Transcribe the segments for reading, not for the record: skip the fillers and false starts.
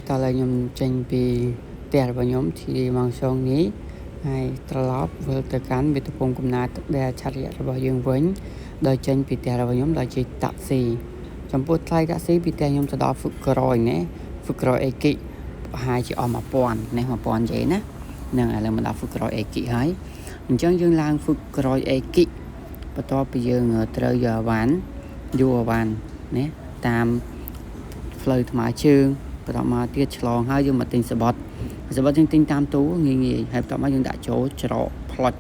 តើឥឡូវខ្ញុំចេញពីផ្ទះរបស់ខ្ញុំទីម៉ោងសងនេះហើយត្រឡប់វិលទៅកាន់មាតុភូមិកំណើតទឹកដីអច្ឆរិយៈរបស់យើងវិញដោយចេញពីផ្ទះរបស់ខ្ញុំដោយជិះតាក់ស៊ីចំពោះថ្លៃតាក់ស៊ីពីផ្ទះខ្ញុំទៅដល់ហ្វឹកក្រយណាហ្វឹកក្រយអេគិប្រហែលជាអស់1000ណា1000យេណានឹងឥឡូវមកដល់ហ្វឹកក្រយអេគិហើយអញ្ចឹងយើងឡើងហ្វឹកក្រយអេគិបន្ទាប់ពីយើងត្រូវយកអាវ៉ាន់ណាតាមផ្លូវថ្មើរជើងបន្តមកទៀតឆ្លងហើយយើងមកទិញសបត់យើងទិញតាមទូងាយហើយបន្តមកយើងដាក់ចូលច្រកផ្លុច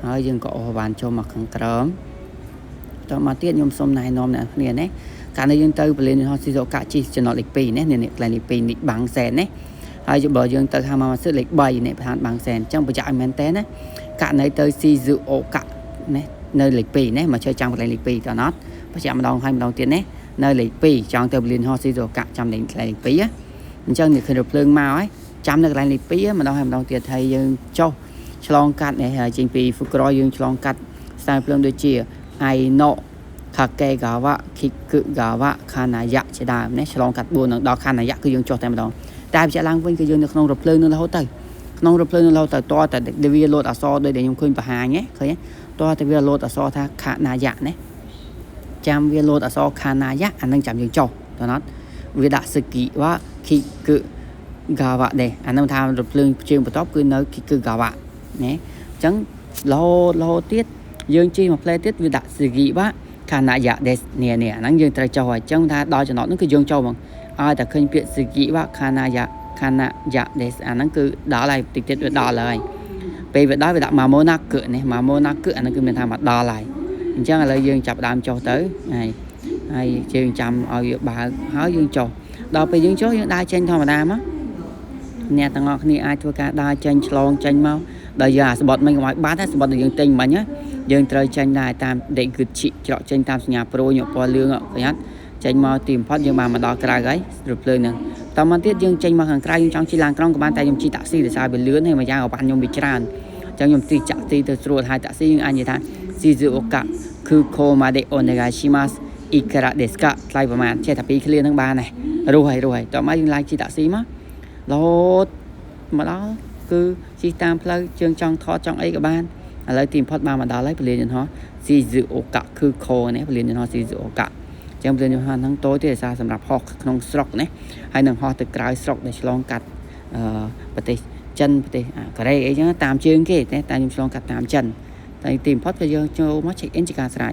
ហើយយើងក៏អូសបានចូលមកខាងក្រោមបន្តមកទៀតខ្ញុំសូមណែនាំអ្នកគ្នាណាកាលនេះយើងទៅពលានហោះស៊ីសូកាជីចំណតលេខ2ណានេះកន្លែងលេខ2នេះបាំងសែនណាហើយបើយើងទៅហាម៉ាម៉ាស៊ឺលេខ3នេះប្រធានបាំងសែនអញ្ចឹងប្រយ័ត្នឲ្យមែនតើណាករណីទៅស៊ីស៊ូអូកាណានៅលេខ2ណាមកchơiចាំកន្លែងលេខ2តើណត់ប្រយ័ត្នម្ដងហើយម្ដងទៀតណានៅលេខ2ចង់ទៅពលានហោះស៊ីសូកាចាំលេខ2អញ្ចឹងនេះគឺរថភ្លើងមកហើយចាំនៅកន្លែងលេខ2ម្ដងហើយម្ដងទៀតហើយយើងចុះឆ្លងកាត់នេះចេញពីហ្វឹកក្រយយើងឆ្លងកាត់ខ្សែភ្លើងដូចជាអៃណូខាកេហ្គាវ៉ាគីកឹហ្គាវ៉ាខាណាយ៉ាជាដើមណាឆ្លងកាត់4នឹងដល់ខាណាយ៉ាគឺយើងចុះតែម្ដងតែបញ្ជាក់ឡើងវិញគឺយើងនៅក្នុងរថភ្លើងនឹងរហូតទៅក្នុងរថភ្លើងនឹងរហូតទៅតតែវាលោតអក្សរដូចដែលខ្ញុំឃើញបង្ហាញណាឃើញតតែវាលោតអក្សរថាខាណាយ៉ាណាចាំវាលោតអក្សរខាណាយ៉ាអានឹងចាំយើងចុះតើណត់វាដាក់សគីវ៉ាគីកឹហ្គាវ៉ាដែរអានឹងថារថភ្លើងជើងបន្ទាប់គឺនៅគីកឹហ្គាវ៉ាណាអញ្ចឹងរហូតទៀតយើងជិះមកផ្លែទៀតវាដាក់សគីវ៉ាខាណាយ៉ាដេសនេះអាហ្នឹងយើងត្រូវចុះហើយអញ្ចឹងថាដល់ចំណុចហ្នឹងគឺយើងចុះហ្មងឲ្យតែឃើញពាក្យសគីវ៉ាខាណាយ៉ាដេសអាហ្នឹងគឺដល់ហើយតិចទៀតវាដល់ហើយពេលវាដល់វាដាក់ម៉ាម៉ូណាកឹនេះម៉ាម៉ូណាកឹអាហ្នឹងគឺមានថាមកដល់ហើយអញ្ចឹងឥឡូវយើងចាប់ដើមចុះទៅហើយយើងចាំឲ្យវាបើកហើយយើងចុះដល់ពេលយើងចុះយើងដើរចេញធម្មតាមកអ្នកទាំងអស់គ្នាអាចធ្វើការដើរចេញឆ្លងចេញមកដល់យើងអាសបត់មិញកុំឲ្យបាត់ណាសបត់ដែលយើងទិញមិញណាយើងត្រូវចេញដែរតាមដេកគឺឈិច្រកចេញតាមសញ្ញាប្រូញពណ៌លឿងប្រយ័ត្នចេញមកទីបំផុតយើងបានមកដល់ក្រៅហើយរថភ្លើងហ្នឹងតមកទៀតយើងចេញមកខាងក្រៅយើងចង់ជិះឡានក្រុងក៏បានតែខ្ញុំជិះតាក់ស៊ីដោយសារវាលឿនហើយមួយយ៉ាងក៏បានខ្ញុំវាច្រើនអញ្ចឹងខ្ញុំទីចាក់ទីទៅស្រួលហើយតាក់ស៊ីយើងអាចនិយាយថាស៊ីស៊ូអូកាគឺខូម៉ាដេអូនេហ្គាស៊ីម៉ាសអ៊ីការ៉ាដេស្កាថ្លៃប្រហែលចេះតែ2ឃ្លាហ្នឹងបានហើយរស់ហើយតមកយើងឡើងជិះតាក់ស៊ីមករហូតមកដល់គឺជិះតាមផ្លូវជើងចង់ថតចង់អីក៏បានឥឡូវទីបំផុតបានមកដល់ហើយពលានយន្តហោះស៊ីស៊ូអូកាគឺខូនេះពលានយន្តហោះស៊ីស៊ូអូកាអញ្ចឹងពលានយន្តហោះហ្នឹងតូចទេសារសម្រាប់ហោះក្នុងស្រុកណាហើយនឹងហោះទៅក្រៅស្រុកដែលឆ្លងកាត់ប្រទេសចិនប្រទេសកូរ៉េអីចឹងតាមជើងគេតែខ្ញុំឆ្លងកាត់តាមចិនតែទីបំផុតគឺយើងចូលមក check in ជាការស្រេច